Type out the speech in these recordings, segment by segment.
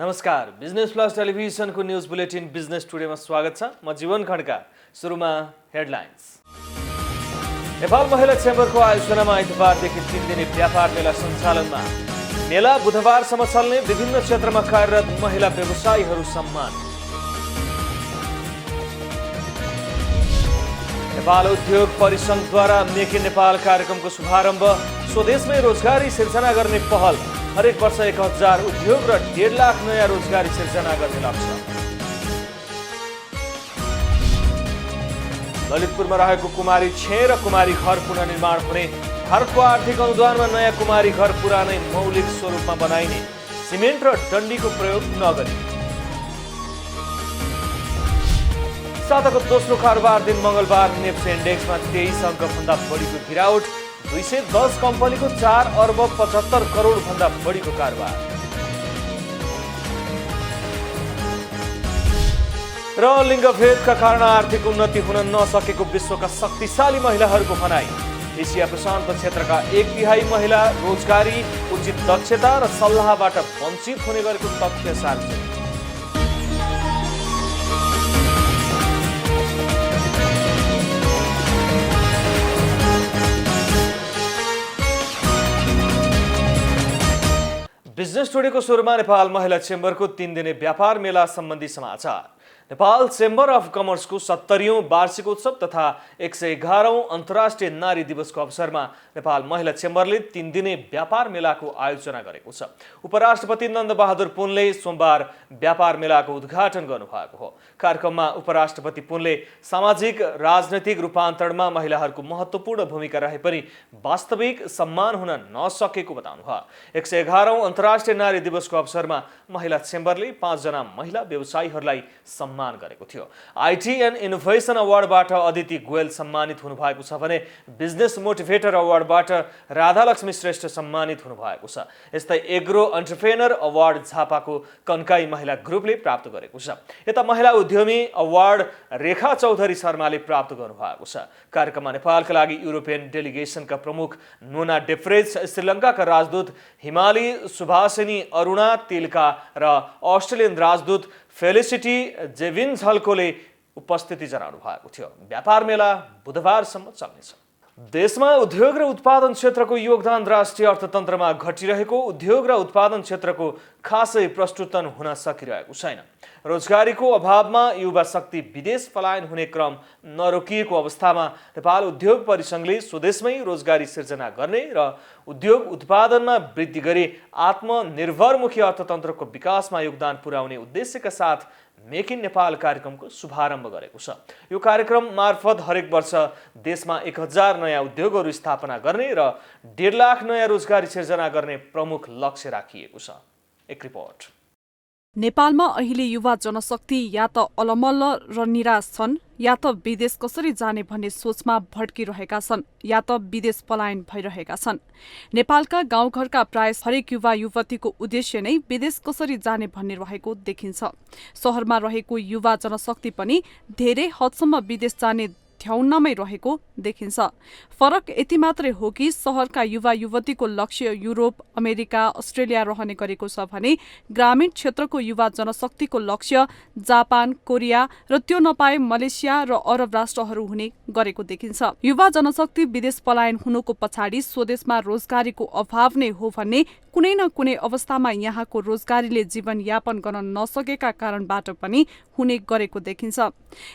नमस्कार, business plus टेलिभिजनको news bulletin business टुडेमा स्वागत छ। म जीवन खड्का। सुरुमा हेडलाइन्स। नेपाल महिला चेम्बरको आयोजनामा आइतबारदेखि 3 दिने व्यापार मेला सञ्चालनमा। मेला बुधबारसम्म चल्ने, विभिन्न क्षेत्रमा कार्यरत महिला व्यवसायीहरू सम्मान। नेपाल उद्योग परिसंघद्वारा मेक इन नेपाल कार्यक्रमको शुभारम्भ। स्वदेशमै रोजगारी सिर्जना गर्ने पहल। हरेक वर्ष 1000 उद्योग र 1.5 लाख नयाँ रोजगारी सिर्जना गर्ने लक्ष्य। ललितपुरमा रहेको कुमारी 6 र कुमारी घर पुनर्निर्माण हुने। भारतको आर्थिक अनुदानमा नयाँ कुमारी घर पुरानै मौलिक स्वरूपमा बनाइने। सिमेन्ट र डन्डीको प्रयोग नगरिने। साताको दोस्रो कारोबार दिन मंगलबार नेप्से इन्डेक्समा 23 अङ्कभन्दा बढीको गिरावट। 210 कम्पनीको 4 अर्ब 75 करोड भन्दा बढीको कारोबार। र लिङ्गभेदका कारण आर्थिक उन्नति हुन नसकेको विश्वका शक्तिशाली महिलाहरूको भनाई। एसिया प्रशान्त क्षेत्रका 1/3 महिला रोजगारी, उचित दक्षता र सल्लाहबाट वञ्चित हुने गरेको तथ्य सार्वजनिक। बिजनेस टुडेको सुरुमा नेपाल महिला चेम्बरको 3 दिने व्यापार मेला सम्बन्धी समाचार। नेपाल चेम्बर अफ कमर्सको 70औं वार्षिकोत्सव तथा 111औं अन्तर्राष्ट्रिय नारी दिवसको अवसरमा नेपाल महिला चेम्बरले 3 दिने व्यापार मेलाको आयोजना गरेको छ। उपराष्ट्रपति नन्दबहादुर पुनले सोमबार व्यापार मेलाको उद्घाटन गर्नुभएको हो। कार्यक्रममा उपराष्ट्रपति पुनले सामाजिक राजनैतिक रूपान्तरणमा महिलाहरूको महत्त्वपूर्ण भूमिका रहे पनि वास्तविक सम्मान हुन नसकेको बताउनुभयो। 111औं अन्तर्राष्ट्रिय नारी दिवसको अवसरमा महिला चेम्बरले 5 जना महिला व्यवसायीहरूलाई सम्मान गरेको थियो। आईटी एन्ड इनोभेसन अवार्डबाट अदिति गोयल सम्मानित हुनुभएको छ भने बिजनेस मोटिभेटर अवार्डबाट राधालक्ष्मी श्रेष्ठ सम्मानित हुनुभएको छ। यस्तै एग्रो एन्टरप्रेनर अवार्ड झापाको कन्काई महिला ग्रुपले प्राप्त गरेको छ। यता महिला उद्यमी अवार्ड रेखा चौधरी शर्माले प्राप्त गर्नुभएको छ। कार्यक्रममा नेपालका लागि युरोपियन डेलिगेसनका प्रमुख नोना डेफ्रेज, श्रीलङ्काका राजदूत हिमाली सुभासिनी अरुणा तिलका र अस्ट्रेलियन राजदूत फेलिसिटी जेभिन्झल्कोले उपस्थिति जनाउनु भएको थियो। व्यापार मेला बुधबारसम्म चल्नेछ। देशमा उद्योग र उत्पादन क्षेत्रको योगदान राष्ट्रिय अर्थतन्त्रमा घटिरहेको उद्योग र उत्पादन क्षेत्रको खासै प्रस्तुतन हुन सकिरहेको छैन। रोजगारीको अभावमा युवा शक्ति विदेश पलायन हुने क्रम नरोकिएको अवस्थामा नेपाल उद्योग परिसंघले स्वदेशमै रोजगारी सिर्जना गर्ने र उद्योग उत्पादनमा वृद्धि गरी आत्मनिर्भरमुखी अर्थतन्त्रको विकासमा योगदान पुर्याउने उद्देश्यका साथ मेक इन नेपाल कार्यक्रमको शुभारम्भ गरेको छ। यो कार्यक्रम मार्फत हरेक वर्ष देशमा 1000 नयाँ उद्योगहरू स्थापना गर्ने र 1.5 लाख नयाँ रोजगारी सिर्जना गर्ने प्रमुख लक्ष्य राखिएको छ। एक रिपोर्ट। नेपालमा अहिले युवा जनशक्ति या त अलमल्ल र निराश छन् या त विदेश कसरी जाने भन्ने सोचमा भड्किरहेका छन् या त विदेश पलायन भइरहेका छन्। नेपालका गाउँघरका प्राय हरेक युवा युवतीको उद्देश्य नै विदेश कसरी जाने भन्ने रहेको देखिन्छ। शहरमा रहेको युवा जनशक्ति पनि धेरै हदसम्म विदेश जाने ध्याउनमै रहेको देखिन्छ। फरक यति मात्रै हो कि शहरका युवा युवतीको लक्ष्य युरोप, अमेरिका, अस्ट्रेलिया रहने गरेको छ भने ग्रामीण क्षेत्रको युवा जनशक्तिको लक्ष्य जापान, कोरिया र त्यो नपाए मलेसिया र अरब राष्ट्रहरू हुने गरेको देखिन्छ। युवा जनशक्ति विदेश पलायन हुनुको पछाडि स्वदेशमा रोजगारीको अभाव नै हो भन्ने कुनै न कुनै अवस्थामा यहाँको रोजगारीले जीवनयापन गर्न नसकेका कारणबाट पनि हुने गरेको देखिन्छ।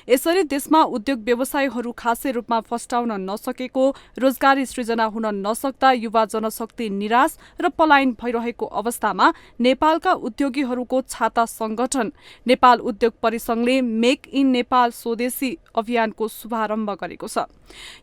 यसरी देशमा उद्योग व्यवसायहरू खासै रूपमा फस्टाउन नसकेको, रोजगारी सृजना हुन नसक्दा युवा जनशक्ति निराश र पलायन भइरहेको अवस्थामा नेपालका उद्योगीहरूको छाता संगठन नेपाल उद्योग परिसंघले मेक इन नेपाल स्वदेशी अभियानको शुभारम्भ गरेको छ।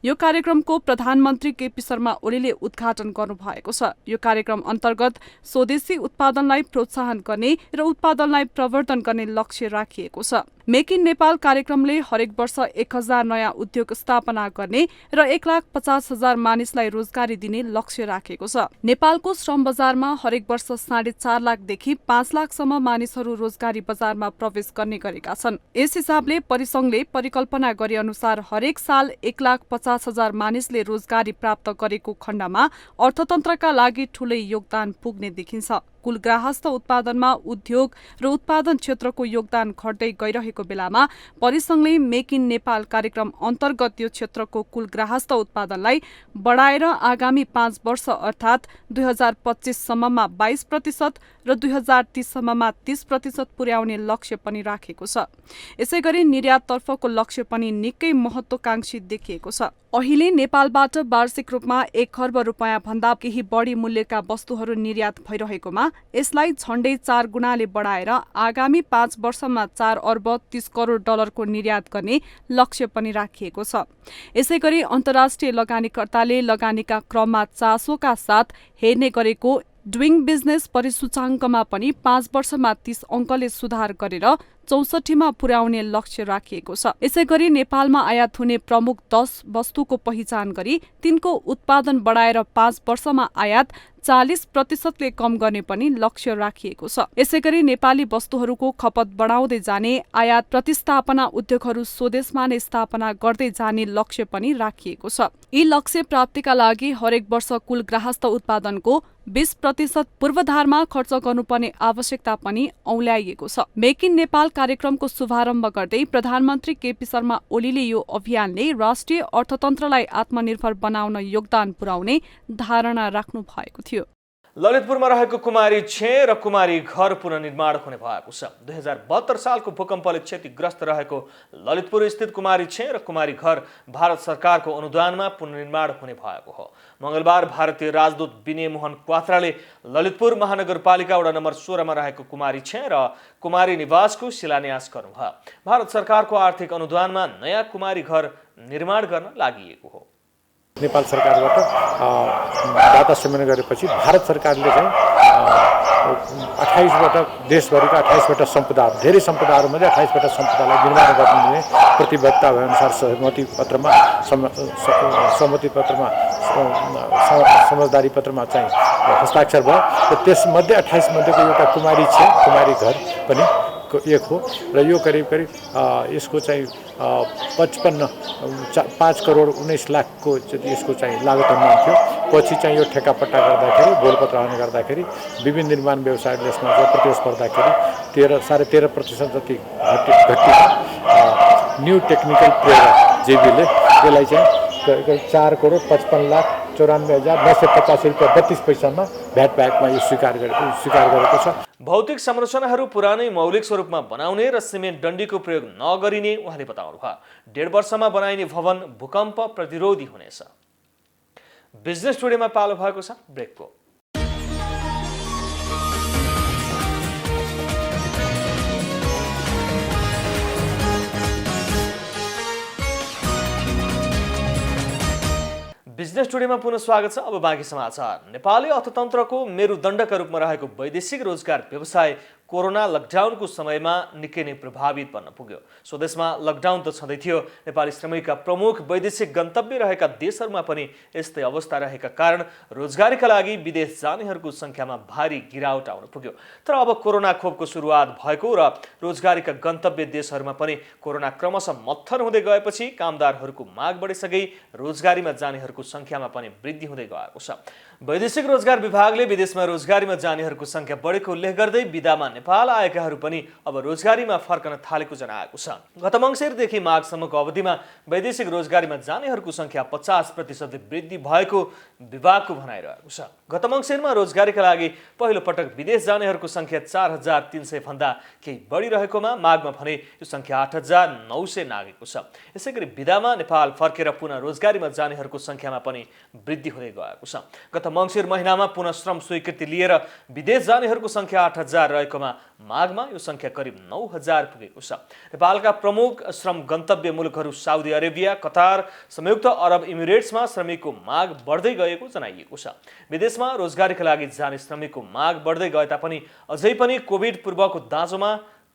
यो कार्यक्रमको प्रधानमन्त्री केपी शर्मा ओलीले उद्घाटन गर्नुभएको छ। यो कार्यक्रम अन्तर्गत स्वदेशी उत्पादनलाई प्रोत्साहन गर्ने र उत्पादनलाई प्रवर्धन गर्ने लक्ष्य राखिएको छ। मेक इन नेपाल कार्यक्रमले हरेक वर्ष 1000 नयाँ उद्योग स्थापना गर्ने र 1,50,000 मानिसलाई रोजगारी दिने लक्ष्य राखेको छ। नेपालको श्रम बजारमा हरेक वर्ष 4.5 लाखदेखि 5 लाखसम्म मानिसहरू रोजगारी बजारमा प्रवेश गर्ने गरेका छन्। यस हिसाबले परिसंघले परिकल्पना गरे अनुसार हरेक साल 1,50,000 मानिसले रोजगारी प्राप्त गरेको खण्डमा अर्थतन्त्रका लागि ठूलै योगदान पुग्ने देखिन्छ। कुल गार्हस्थ्य उत्पादनमा उद्योग र उत्पादन क्षेत्रको योगदान घट्दै गइरहेको बेलामा परिसंघले मेक इन नेपाल कार्यक्रम अन्तर्गत यो क्षेत्रको कुल गार्हस्थ्य उत्पादनलाई बढाएर आगामी 5 वर्ष अर्थात् 2025 सम्ममा 22% र 2030 सम्ममा 30% पुर्याउने लक्ष्य पनि राखेको छ। यसैगरी निर्याततर्फको लक्ष्य पनि निकै महत्त्वकांक्षी देखिएको छ। अहिले नेपालबाट वार्षिक रूपमा 1 खर्ब रुपैयाँ भन्दा केही बढी मूल्यका वस्तुहरू निर्यात भइरहेकोमा यसलाई झण्डै 4 गुणाले बढाएर आगामी 5 वर्षमा 4 अर्ब 30 करोड डलरको निर्यात गर्ने लक्ष्य पनि राखिएको छ। यसैगरी अन्तर्राष्ट्रिय लगानीकर्ताले लगानीका क्रममा चासोका साथ हेर्ने गरेको डुइङ बिजनेस परिसूचाङ्कमा पनि 5 वर्षमा 30 अङ्कले सुधार गरेर 64मा पुर्याउने लक्ष्य राखिएको छ। यसैगरी नेपालमा आयात हुने प्रमुख 10 वस्तुको पहिचान गरी तिनको उत्पादन बढाएर 5 वर्षमा आयात 40% कम गर्ने पनि लक्ष्य राखिएको छ। यसैगरी नेपाली वस्तुहरूको खपत बढाउँदै जाने, आयात प्रतिस्थापना उद्योगहरू स्वदेशमा नै स्थापना गर्दै जाने लक्ष्य पनि राखिएको छ। यी लक्ष्य प्राप्तिका लागि हरेक वर्ष कुल गार्हस्थ्य उत्पादनको 20% पूर्वाधारमा खर्च गर्नुपर्ने आवश्यकता पनि औल्याइएको छ। मेक इन नेपाल कार्यक्रमको शुभारम्भ गर्दै प्रधानमन्त्री केपी शर्मा ओलीले यो अभियानले राष्ट्रिय अर्थतन्त्रलाई आत्मनिर्भर बनाउन योगदान पुर्याउने धारणा राख्नु भएको थियो। ललितपुरमा रहेको कुमारी छे र कुमारी घर पुनर्निर्माण हुने भएको छ। 2072 सालको भूकम्पले क्षतिग्रस्त रहेको ललितपुर स्थित कुमारी छे र कुमारी घर भारत सरकारको अनुदानमा पुनर्निर्माण हुने भएको हो। मंगलबार भारतीय राजदूत विनय मोहन क्वात्राले ललितपुर महानगरपालिका वडा नम्बर 16 मा रहेको कुमारी छे र कुमारी निवासको शिलान्यास गर्नुभयो। भारत सरकारको आर्थिक अनुदानमा नयाँ कुमारी घर निर्माण गर्न लागि हो। नेपाल सरकारबाट डाटा संकलन गरेपछि भारत सरकारले चाहिँ 28वटा देशभरिका 28वटा सम्पदा, धेरै सम्पदाहरूमध्ये 28वटा सम्पदालाई निर्माण गर्ने प्रतिबद्धता भएअनुसार सहमति पत्रमा समझदारी पत्रमा चाहिँ हस्ताक्षर भयो र त्यसमध्ये 28 मध्येको एउटा कुमारी छे कुमारी घर पनि एक हो र यो करिब यसको चाहिँ 5 करोड 19 लाखको यसको चाहिँ लागत अनुमान थियो। पछि चाहिँ यो ठेक्कापट्टा गर्दाखेरि बोलपत्र आउने गर्दाखेरि विभिन्न निर्माण व्यवसायले यसमा चाहिँ प्रतिस्पर्धाखेरि 13.5% जति घटियो। न्यू टेक्निकल प्रेयर जेबीले यसलाई चाहिँ 4 करोड 55,94,985 रुपियाँ 32 पैसामा भ्याट ब्याकमा यो स्वीकार गरेको छ। भौतिक संरचनाहरू पुरानै मौलिक स्वरूपमा बनाउने र सिमेन्ट डन्डीको प्रयोग नगरिने उहाँले बताउनुभयो। 1.5 वर्षमा बनाइने भवन भूकम्प प्रतिरोधी हुनेछ। बिजनेस टुडेमा पालो भएको छ ब्रेकको। बिजनेस टुडेमा पुनः स्वागत छ। अब बाँकी समाचार। नेपाली अर्थतन्त्रको मेरुदण्डका रूपमा रहेको वैदेशिक रोजगार व्यवसाय कोरोना लकडाउनको समयमा निकै नै प्रभावित बन्न पुग्यो। स्वदेशमा लकडाउन त छँदै थियो, नेपाली श्रमिकका प्रमुख वैदेशिक गन्तव्य रहेका देशहरूमा पनि यस्तै अवस्था रहेका कारण रोजगारीका लागि विदेश जानेहरूको संख्यामा भारी गिरावट आउन पुग्यो। तर अब कोरोना खोपको सुरुवात भएको र रोजगारीका गन्तव्य देशहरूमा पनि कोरोना क्रमशः मत्थर हुँदै गएपछि कामदारहरूको माग बढिसकै रोजगारीमा जानेहरूको संख्यामा पनि वृद्धि हुँदै गएको छ। वैदेशिक रोजगार विभागले विदेशमा रोजगारीमा जानेहरूको संख्या बढेको उल्लेख गर्दै विदामा नेपाल आएकाहरू पनि अब रोजगारीमा फर्कन थालेको जनाएको छ। गत मङ्सिरदेखि माघसम्मको अवधिमा वैदेशिक रोजगारीमा जानेहरूको संख्या 50% वृद्धि भएको विभागको भनाइरहेको छ। गत मङ्सिरमा रोजगारीका लागि पहिलो पटक विदेश जानेहरूको संख्या 4,300 भन्दा केही बढी रहेकोमा माघमा भने यो संख्या 8,900 नागेको छ। यसैगरी विदामा नेपाल फर्केर पुनः रोजगारीमा जानेहरूको संख्यामा पनि वृद्धि हुँदै गएको छ। गत मङ्सिर महिनामा पुनः श्रम स्वीकृति लिएर विदेश जानेहरूको संख्या 8,000 रहेकोमा माघमा यो संख्या करिब 9,000 पुगेको छ। नेपालका प्रमुख श्रम गन्तव्य मुलुकहरू साउदी अरेबिया, कतार, संयुक्त अरब इमिरेट्समा श्रमिकको माग बढ्दै गएको जनाइएको छ। विदेशमा रोजगारीका लागि जाने श्रमिकको माग बढ्दै गए तापनि अझै पनि कोभिड पूर्वको दाँजोमा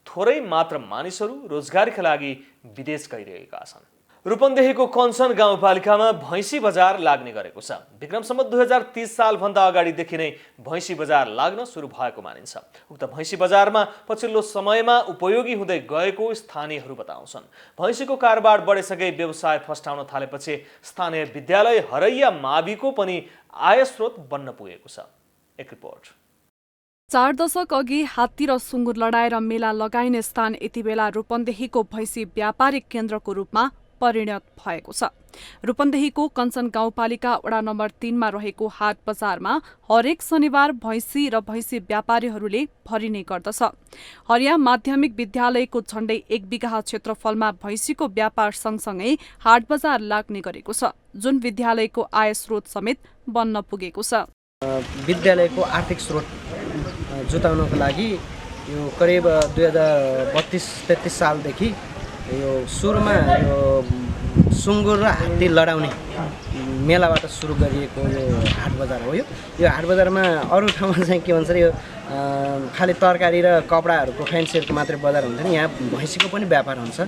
थोरै मात्र मानिसहरू रोजगारीका लागि विदेश गइरहेका छन्। रूपन्देहीको कञ्चन गाउँपालिकामा भैँसी बजार लाग्ने गरेको छ। विक्रम सम्वत 2030 सालभन्दा अगाडिदेखि नै भैँसी बजार लाग्न सुरु भएको मानिन्छ। उक्त भैँसी बजारमा पछिल्लो समयमा उपयोगी हुँदै गएको स्थानीयहरू बताउँछन्। भैँसीको कारोबार बढेसँगै व्यवसाय फस्टाउन थालेपछि स्थानीय विद्यालय हरैया माविको पनि आय स्रोत बन्न पुगेको छ। एक रिपोर्ट। 4 दशक अघि हात्ती र सुँगुर लडाएर मेला लगाइने स्थान यति बेला रूपन्देहीको भैँसी व्यापारिक केन्द्रको रूपमा परिणत भएको छ। रूपन्देहीको कञ्चन गाउँपालिका वडा नम्बर 3 मा रहेको हाट बजारमा हरेक शनिबार भैँसी र भैँसी व्यापारीहरूले भरिने गर्दछ। हरिया माध्यमिक विद्यालयको झण्डै 1 बिघा क्षेत्रफलमा भैँसीको व्यापार सँगसँगै हाट बजार लाग्ने गरेको छ, जुन विद्यालयको आय स्रोत समेत बन्न पुगेको छ। विद्यालयको आर्थिक स्रोत जुटाउनको लागि यो करिब 2032-33 सालदेखि यो सुरुमा यो सुँगुर र हात्ती लडाउने मेलाबाट सुरु गरिएको यो हाट बजार हो। यो हाट बजारमा अरू ठाउँमा चाहिँ के भन्छ यो खालि तरकारी र कपडाहरूको फ्यान्सीहरूको मात्रै बजार हुन्थ्यो नि, यहाँ भैँसीको पनि व्यापार हुन्छ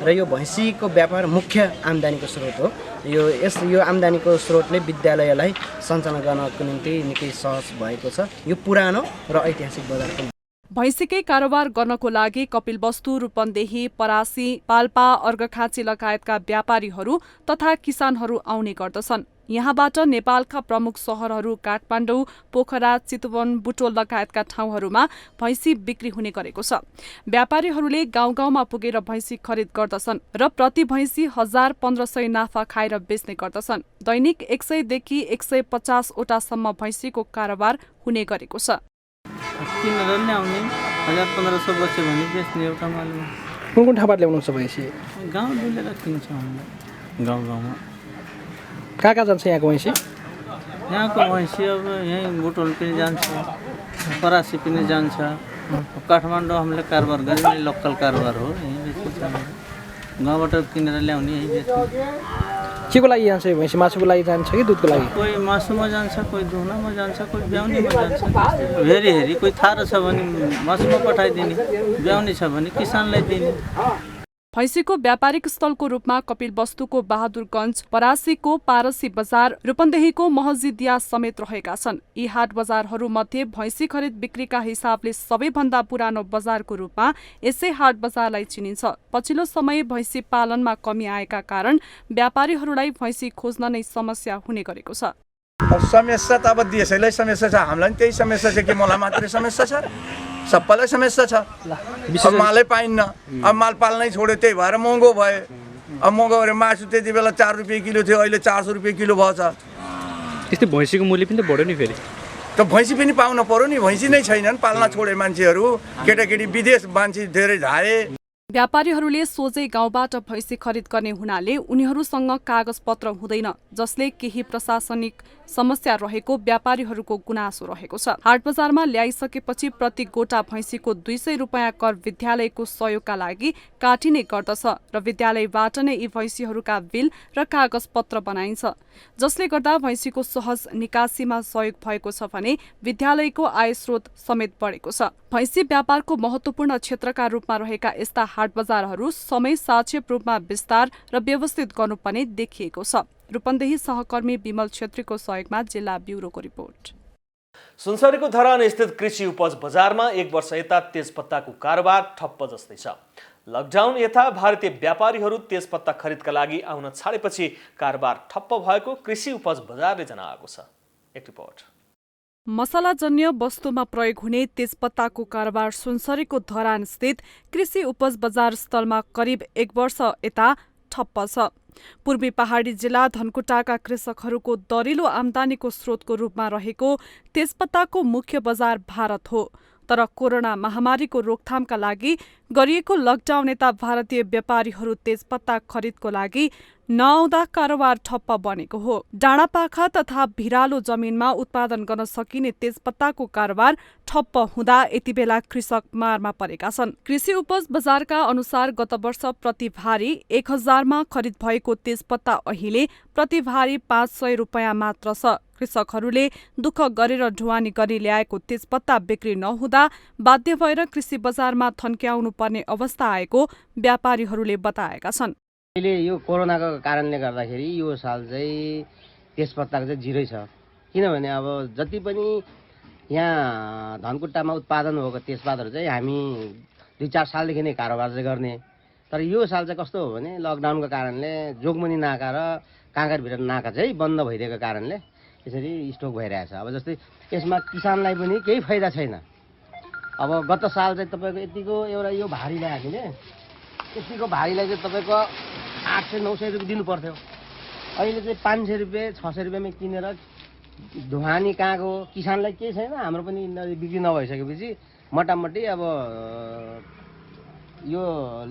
र यो भैँसीको व्यापार मुख्य आम्दानीको स्रोत हो। यो आम्दानीको स्रोतले विद्यालयलाई सञ्चालन गर्नको निम्ति निकै सहज भएको छ। यो पुरानो र ऐतिहासिक बजार पनि। भैँसीकै कारोबार गर्नको लागि कपिलवस्तु, रूपन्देही, परासी, पाल्पा, अर्घखाँची लगायतका व्यापारीहरू तथा किसानहरू आउने गर्दछन्। यहाँबाट नेपालका प्रमुख सहरहरू काठमाडौँ, पोखरा, चितवन, बुटोल लगायतका ठाउँहरूमा भैँसी बिक्री हुने गरेको छ। व्यापारीहरूले गाउँ गाउँमा पुगेर भैँसी खरिद गर्दछन् र प्रति भैँसी 1000-1500 नाफा खाएर बेच्ने गर्दछन्। दैनिक 100 देखि 150 वटासम्म भैँसीको कारोबार हुने गरेको छ। किनेर ल्याउने 1000-1500 बच्यो भने बेच्ने एउटा मालमा। कुन ठाउँबाट ल्याउनुहुन्छ भैँसी? गाउँ डुलेर किन्छ हामीलाई गाउँमा। कहाँ जान्छ यहाँको भैँसी? यहाँको भैँसी अब यहीँ बुटोल पनि जान्छ, परासी पनि जान्छ। काठमाडौँ हामीले कारोबार गर्ने लोकल कारोबार हो, यहीँ बेचिन्छ। गाउँबाट किनेर ल्याउने यहीँ बेच्ने। केको लागि जान्छ यो भैँसी? मासुको लागि जान्छ कि दुधको लागि? कोही मासुमा जान्छ, कोही दुहुनामा जान्छ, कोही ब्याउनीमा जान्छ। हेरी कोही थारो छ भने मासुमा पठाइदिने, ब्याउनी छ भने किसानलाई दिने। भैँसीको व्यापारिक स्थलको रूपमा कपिलवस्तुको बहादुरगञ्ज, परासीको पारसी बजार, रूपन्देहीको महजिदिया समेत रहेका छन्। यी हाट बजारहरूमध्ये भैँसी खरिद बिक्रीका हिसाबले सबैभन्दा पुरानो बजारको रूपमा यसै हाट बजारलाई चिनिन्छ। पछिल्लो समय भैँसी पालनमा कमी आएका कारण व्यापारीहरूलाई भैँसी खोज्न नै समस्या हुने गरेको छ। समस्या त अब देशैलाई समस्या छ, हामीलाई पनि त्यही समस्या छ कि मलाई मात्रै समस्या छ? सबैलाई समस्या छ। अब मालै पाइन्न, अब माल पाल्नै छोड्यो, त्यही भएर महँगो भयो। अब महँगो भएर मासु त्यति बेला 4 रुपियाँ किलो थियो, अहिले 400 रुपियाँ किलो भएछ। त्यस्तै भैँसीको मूल्य पनि त बढ्यो नि फेरि। त भैँसी पनि पाउन पर्यो नि, भैँसी नै छैनन्, पाल्न छोडे मान्छेहरू। केटाकेटी विदेश मान्छे धेरै धाए। व्यापारीहरूले सोझै गाउँबाट भैँसी खरिद गर्ने हुनाले उनीहरूसँग कागजपत्र हुँदैन, जसले केही प्रशासनिक समस्या रहेको व्यापारीहरूको गुनासो रहेको छ। हाट बजारमा ल्याइसकेपछि प्रति गोटा भैँसीको 200 रुपियाँ कर विद्यालयको सहयोगका लागि काटिने गर्दछ र विद्यालयबाट नै यी भैँसीहरूका बिल र कागजपत्र बनाइन्छ, जसले गर्दा भैँसीको सहज निकासीमा सहयोग भएको छ भने विद्यालयको आय स्रोत समेत बढेको छ। भैँसी व्यापारको महत्वपूर्ण क्षेत्रका रूपमा रहेका यस्ता हाट बजारहरू समय सापेक्ष रूपमा विस्तार र व्यवस्थित गर्नुपर्ने देखिएको छ। रूपन्देही सहकर्मी विमल छेत्रीको सहयोगमा जिल्ला ब्युरोको रिपोर्ट। सुनसरीको धरान स्थित कृषि उपज बजारमा 1 वर्ष यता तेजपत्ताको कारोबार ठप्प जस्तै छ। लकडाउन यता भारतीय व्यापारीहरू तेजपत्ता खरिदका लागि आउन छाडेपछि कारोबार ठप्प भएको कृषि उपज बजारले जनाएको छ। एक रिपोर्ट। मसलाजन्य वस्तुमा प्रयोग हुने तेजपत्ताको कारोबार सुनसरीको धरान स्थित कृषि उपज बजार स्थलमा करिब 1 वर्ष यता ठप्प छ। पूर्वी पहाडी जिल्ला धनकुटाका कृषकहरूको दरिलो आम्दानीको स्रोतको रूपमा रहेको तेजपत्ताको मुख्य बजार भारत हो, तर कोरोना महामारीको रोकथामका लागि गरिएको लकडाउन यता भारतीय व्यापारीहरू तेजपत्ता खरिदको लागि नआउँदा कारोबार ठप्प बनेको हो। डाँडापाखा तथा भिरालो जमिनमा उत्पादन गर्न सकिने तेजपत्ताको कारोबार ठप्प हुँदा यति बेला कृषक मारमा परेका छन्। कृषि उपज बजारका अनुसार गत वर्ष प्रति भारी 1000मा खरिद भएको तेजपत्ता अहिले प्रति भारी 500 रुपियाँ मात्र छ। कृषकहरूले दुःख गरेर ढुवानी गरी ल्याएको तेजपत्ता बिक्री नहुँदा बाध्य भएर कृषि बजारमा थन्क्याउनु पर्ने अवस्था आएको व्यापारीहरूले बताएका छन्। अहिले यो कोरोनाको कारणले गर्दाखेरि यो साल चाहिँ तेजपत्ताको चाहिँ जिरै छ, किनभने अब जति पनि यहाँ धनकुटामा उत्पादन भएको तेजपातहरू चाहिँ हामी 2-4 सालदेखि नै कारोबार चाहिँ गर्ने, तर यो साल चाहिँ कस्तो हो भने लकडाउनको कारणले जोगमुनि नाका र काँगरभित्र नाका चाहिँ बन्द भइदिएको कारणले यसरी स्टक भइरहेछ। अब जस्तै यसमा किसानलाई पनि केही फाइदा छैन, अब गत साल चाहिँ तपाईँको यतिको एउटा यो भारी ल्याएको थिएँ यतिको भारीलाई चाहिँ तपाईँको 800-900 रुपियाँ दिनु पर्थ्यो। अहिले चाहिँ 500 रुपियाँ 600 रुपियाँमा किनेर ढुवानी कहाँको किसानलाई केही छैन। हाम्रो पनि बिक्री नभइसकेपछि मोटामोटी अब यो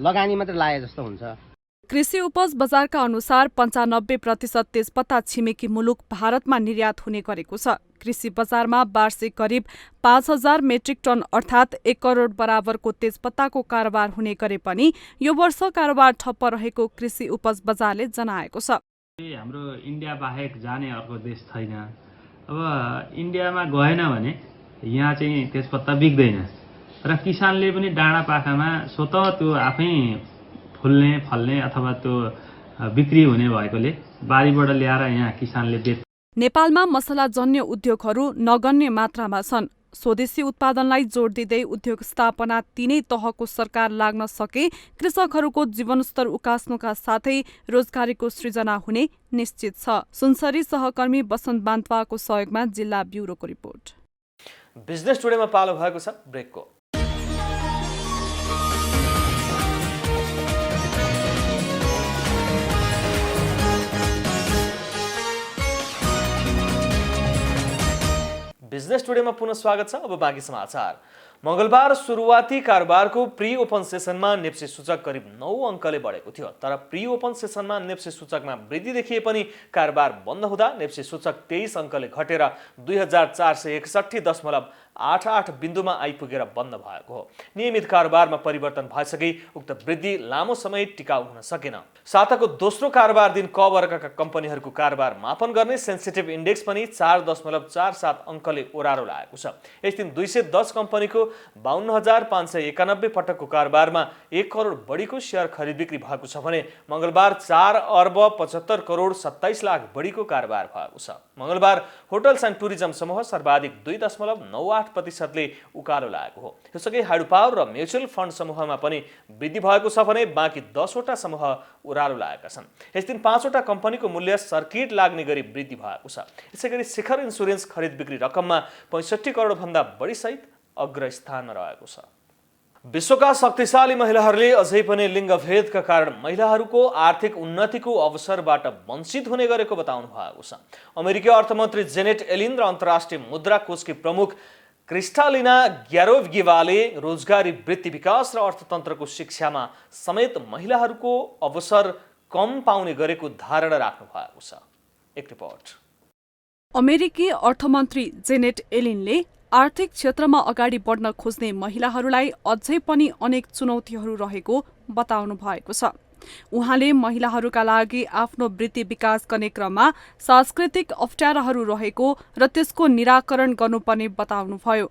लगानी मात्रै लाए जस्तो हुन्छ। कृषि उपज बजारका अनुसार 95% तेजपत्ता छिमेकी मुलुक भारतमा निर्यात हुने गरेको छ। कृषि बजारमा वार्षिक करिब 5000 मेट्रिक टन अर्थात् 1 करोड बराबरको तेजपत्ताको कारोबार हुने गरे पनि यो वर्ष कारोबार ठप्प रहेको कृषि उपज बजारले जनाएको छ। हाम्रो इन्डिया बाहेक जाने अर्को देश छैन। अब इन्डियामा गएन भने यहाँ चाहिँ तेजपत्ता बिक्दैन र किसानले पनि डाँडा पाखामा स्वतः त्यो आफै फुल्ने फल्ने अथवा त्यो बिक्री हुने भएकोले बारीबाट ल्याएर यहाँ किसानले बेच्छ। नेपालमा मसलाजन्य उद्योगहरू नगण्य मात्रामा छन्। स्वदेशी उत्पादनलाई जोड दिँदै उद्योग स्थापना तीनै तहको सरकार लाग्न सके कृषकहरूको जीवनस्तर उकास्नुका साथै रोजगारीको सृजना हुने निश्चित छ। सुनसरी सहकर्मी बसन्त बान्तवाको सहयोगमा जिल्ला ब्युरोको रिपोर्ट। बिजनेस टुडेमा पालो भएको छ ब्रेकको। बिजनेस टुडेमा पुनः स्वागत छ। अब बाँकी समाचार। मंगलबार सुरुवाती कारोबारको प्री ओपन सेसनमा नेप्सी सूचक करिब 9 अङ्कले बढेको थियो, तर प्री ओपन सेसनमा नेप्सी सूचकमा वृद्धि देखिए पनि कारोबार बन्द हुँदा नेप्सी सूचक 23 अङ्कले घटेर 2461.88 बिन्दुमा आइपुगेर बन्द भएको हो। नियमित कारोबारमा परिवर्तन भएसँगै उक्त वृद्धि लामो समय टिकाउ हुन सकेन। साताको दोस्रो कारोबार दिन क वर्गका कम्पनीहरूको कारोबार मापन गर्ने सेन्सिटिभ इन्डेक्स पनि 4.47 अङ्कले ओह्रालो लागेको छ। यस दिन 210 कम्पनीको 52,591 पटकको कारोबारमा 1 करोड बढीको शेयर खरिद बिक्री भएको छ भने मंगलबार 4,75,27,00,000 बढीको कारोबार भएको छ। मंगलबार होटल्स एन्ड टुरिज्म समूह सर्वाधिक 2.98%ले उकालो लागेको हो। त्यसैगरी हाइड्रो पावर र म्युचुअल फन्ड समूहमा पनि वृद्धि भएको छ भने बाँकी 10 वटा समूह ओह्रालो लागेका छन्। यस दिन 5 वटा कम्पनीको मूल्य सर्किट लाग्ने गरी वृद्धि भएको छ। यसैगरी शिखर इन्स्योरेन्स खरिद बिक्री रकममा 65 करोड भन्दा बढी सहित अग्र स्थानमा रहेको छ। विश्वका शक्तिशाली महिलाहरूले अझै पनि लिङ्गभेदका कारण महिलाहरूको आर्थिक उन्नतिको अवसरबाट वञ्चित हुने गरेको बताउनु भएको छ। अमेरिकी अर्थमन्त्री जेनेट एलिन र अन्तर्राष्ट्रिय मुद्रा कोषकी प्रमुख क्रिस्टालिना ग्यारोभगिवाले रोजगारी वृत्ति विकास र अर्थतन्त्रको शिक्षामा समेत महिलाहरूको अवसर कम पाउने गरेको धारणा राख्नु भएको छ। एक रिपोर्ट। अमेरिकी अर्थमन्त्री जेनेट एलिनले आर्थिक क्षेत्रमा अगाडि बढ्न खोज्ने महिलाहरूलाई अझै पनि अनेक चुनौतीहरू रहेको बताउनु भएको छ। उहाँले महिलाहरूका लागि आफ्नो वृत्ति विकास गर्ने क्रममा सांस्कृतिक अप्ठ्याराहरू रहेको र त्यसको निराकरण गर्नुपर्ने बताउनुभयो।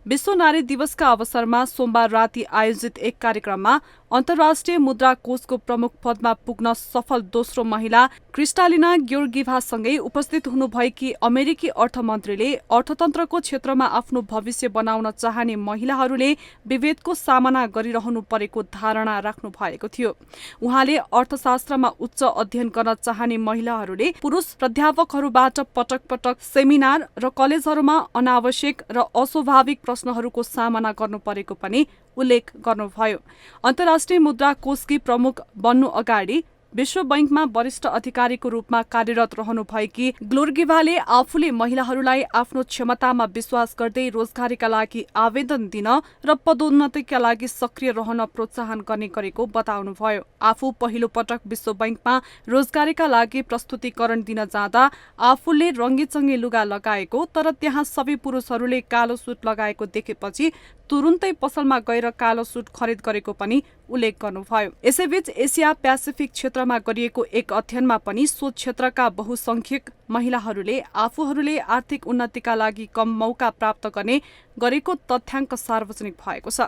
विश्व नारी दिवसका अवसरमा सोमबार राति आयोजित एक कार्यक्रममा अन्तर्राष्ट्रिय मुद्रा कोषको प्रमुख पदमा पुग्न सफल दोस्रो महिला क्रिस्टालिना ग्योर्गिभासँगै उपस्थित हुनुभएकी अमेरिकी अर्थमन्त्रीले अर्थतन्त्रको क्षेत्रमा आफ्नो भविष्य बनाउन चाहने महिलाहरूले विभेदको सामना गरिरहनु परेको धारणा राख्नु भएको थियो। उहाँले अर्थशास्त्रमा उच्च अध्ययन गर्न चाहने महिलाहरूले पुरुष प्राध्यापकहरूबाट पटक पटक सेमिनार र कलेजहरूमा अनावश्यक र अस्वाभाविक प्रश्नहरूको सामना गर्नु परेको पनि उल्लेख गर्नुभयो। अन्तर्राष्ट्रिय मुद्रा कोषकी प्रमुख बन्नु अगाडि विश्व बैंकमा वरिष्ठ अधिकारीको रूपमा कार्यरत रहनुभएकी ग्योर्गिभाले आफूले महिलाहरूलाई आफ्नो क्षमतामा विश्वास गर्दै रोजगारीका लागि आवेदन दिन र पदोन्नतिका लागि सक्रिय रहन प्रोत्साहन गर्ने गरेको बताउनुभयो। आफू पहिलो पटक विश्व बैंकमा रोजगारीका लागि प्रस्तुतिकरण दिन जाँदा आफूले रङ्गीचङ्गी लुगा लगाएको तर त्यहाँ सबै पुरुषहरूले कालो सुट लगाएको देखेपछि तुरुन्तै पसलमा गएर कालो सुट खरिद गरेको पनि उल्लेख गर्नुभयो। यसैबीच एसिया प्यासिफिक क्षेत्रमा गरिएको एक अध्ययनमा पनि सो क्षेत्रका बहुसंख्यक महिलाहरूले आफूहरूले आर्थिक उन्नतिका लागि कम मौका प्राप्त गर्ने गरेको तथ्याङ्क सार्वजनिक भएको छ।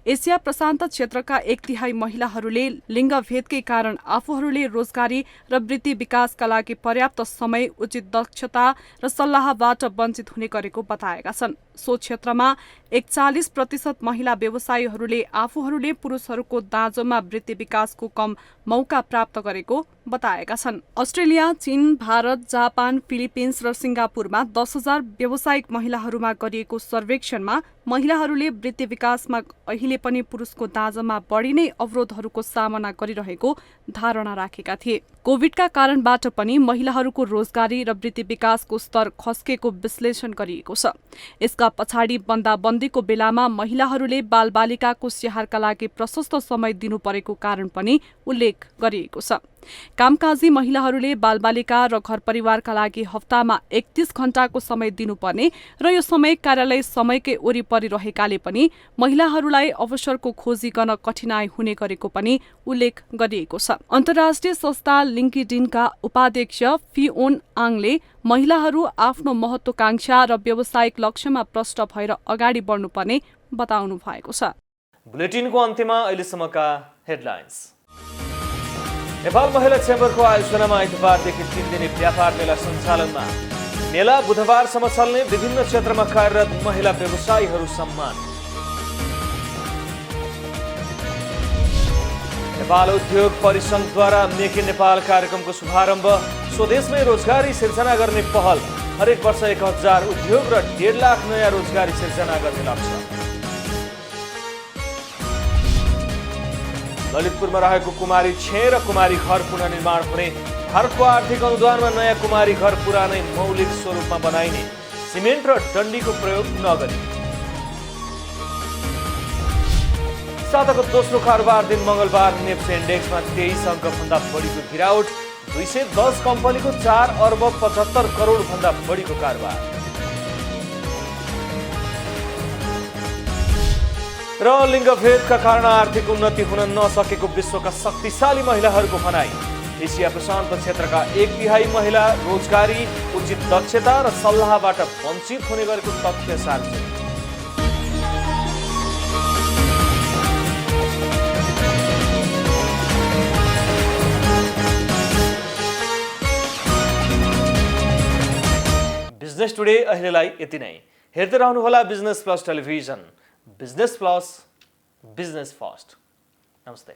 एसिया प्रशान्त क्षेत्रका 1/3 महिलाहरूले लिङ्गभेदकै कारण आफूहरूले रोजगारी र वृत्ति विकासका लागि पर्याप्त समय, उचित दक्षता र सल्लाहबाट वञ्चित हुने गरेको बताएका छन्। सो क्षेत्रमा 41% महिला व्यवसायीहरूले आफूहरूले पुरुषहरूको दाँजोमा वृत्ति विकासको कम मौका प्राप्त गरेको बताएका छन्। अस्ट्रेलिया, चीन, भारत, जापान, फिलिपिन्स र सिङ्गापुरमा 10,000 व्यावसायिक महिलाहरूमा गरिएको सर्वेक्षण सर्वेक्षणमा महिलाहरूले वृत्ति विकासमा अहिले पनि पुरुषको दाँजोमा बढी नै अवरोधहरूको सामना गरिरहेको धारणा राखेका थिए। कोभिडका कारणबाट पनि महिलाहरूको रोजगारी र वृत्ति विकासको स्तर खस्केको विश्लेषण गरिएको छ। यसका पछाडि बन्दाबन्दीको बेलामा महिलाहरूले बालबालिकाको स्याहारका लागि प्रशस्त समय दिनु परेको कारण पनि उल्लेख गरिएको छ। कामकाजी महिलाहरूले बालबालिका र घर परिवारका लागि हप्तामा 31 घण्टाको समय दिनुपर्ने र यो समय कार्यालय समयकै वरिपरि रहेकाले पनि महिलाहरूलाई अवसरको खोजी गर्न कठिनाई हुने गरेको पनि उल्लेख गरिएको छ। अन्तर्राष्ट्रिय संस्था लिङ्किडिनका उपाध्यक्ष फिओन आङले महिलाहरू आफ्नो महत्वाकांक्षा र व्यावसायिक लक्ष्यमा प्रष्ट भएर अगाडि बढ्नुपर्ने बताउनु भएको छ। बुलेटिनको अन्त्यमा अहिलेसम्मका हेडलाइन्स। नेपाल महिला चेम्बरको आयोजनामा आइतबारदेखि 3 दिने व्यापार मेला सञ्चालनमा। मेला बुधबारसम्म चल्ने, विभिन्न क्षेत्रमा कार्यरत महिला व्यवसायीहरू सम्मान। नेपाल उद्योग परिसंघद्वारा मेक इन नेपाल कार्यक्रमको शुभारम्भ। स्वदेशमै रोजगारी सिर्जना गर्ने पहल। हरेक वर्ष 1000 उद्योग र 1.5 लाख नयाँ रोजगारी सिर्जना गर्ने लक्ष्य। ललितपुरमा रहेको कुमारी 6 र कुमारी घर पुनर्निर्माण हुने। भारतको आर्थिक अनुदानमा नयाँ कुमारी घर पुरानै मौलिक स्वरूपमा बनाइने। सिमेन्ट र डन्डीको प्रयोग नगरी। साताको दोस्रो कारोबार दिन मंगलबार नेप्से इन्डेक्समा 23 अङ्कभन्दा बढीको गिरावट। 210 कम्पनीको 4 अर्ब 75 करोड भन्दा बढीको कारोबार। र लिङ्गभेदका कारण आर्थिक उन्नति हुन नसकेको विश्वका शक्तिशाली महिलाहरूको भनाइ। एसिया प्रशान्त क्षेत्रका 1/3 महिला रोजगारी, उचित दक्षता र सल्लाहबाट वञ्चित हुने गरेको तथ्य सार्वजनिक। बिजनेस टुडे अहिलेलाई यति नै। हेर्दै रहनुहोला business plus television. Business plus, business first. नमस्ते।